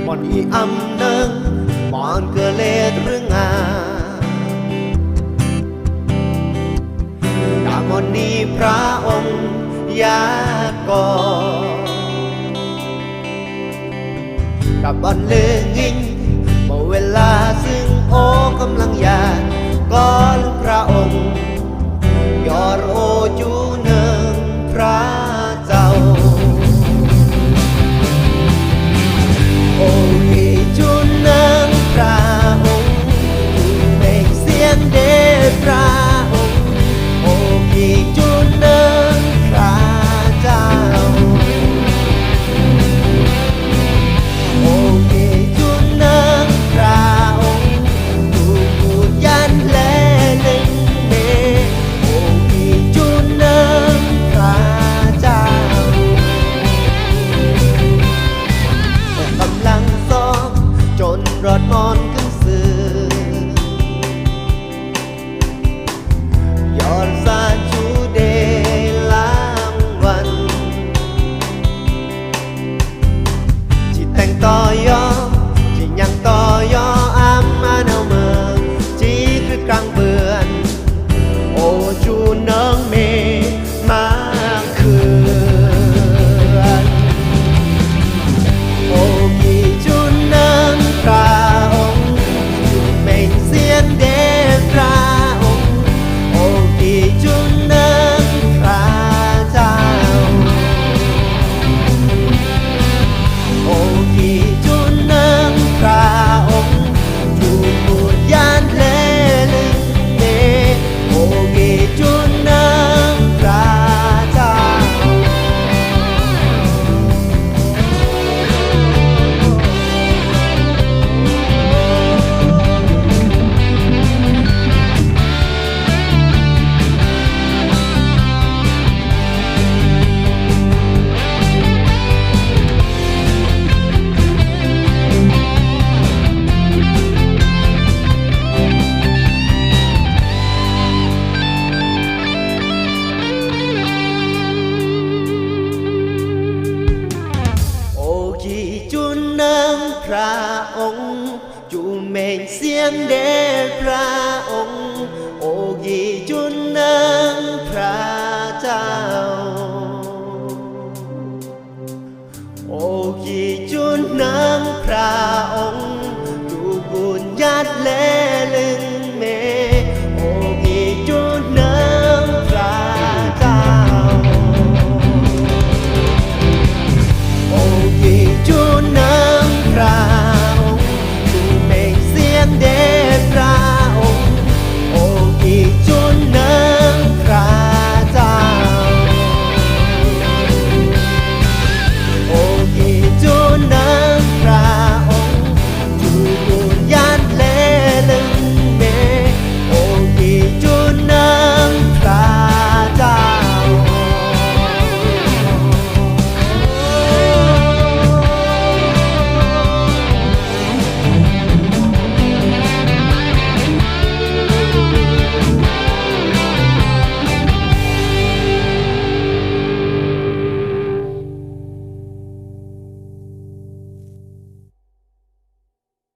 มอนอีอำเนิงมอนเกเลดเรื่องงาดามอนนี้พระองค์ยากอกับบอนเลืองยิงเมื่อเวลาซึ่งโอกำลังยานก่อนพระองค์ยอดโอจูเนิงพระเจ้าโอกีจูเนิงพระองค์เม่งเสียงเดชพระองค์โอกีจูเนิงพระเจ้าโอกีจูเนิงพระองค์ดูพูดยันและลึงเนโอกีจูเนิงพระเจ้ากำลังซ้อมจนรอดมอนขึ้นสื่อยอดซาจูเดลามวันที่แต่งต่อยอที่ยังต่อยออามาเนาเมืองจีคือกลางเบือนโอจูเนิงเมมาคืนโอกีจูเนิงพระองค์อยู่เม่งเสียนเดชพระองค์โอกีจูเนิงพระเจ้าโอกีจูเนิงพระองค์อยู่พูดยานเลลึงเนโอกีจูเนิงพระเจ้าโอกีจูเนิงพระองค์จูเม่งเสียงเดชพระองค์โอกีจูเนิงพระเจ้าโอกีจูเนิงพระองค์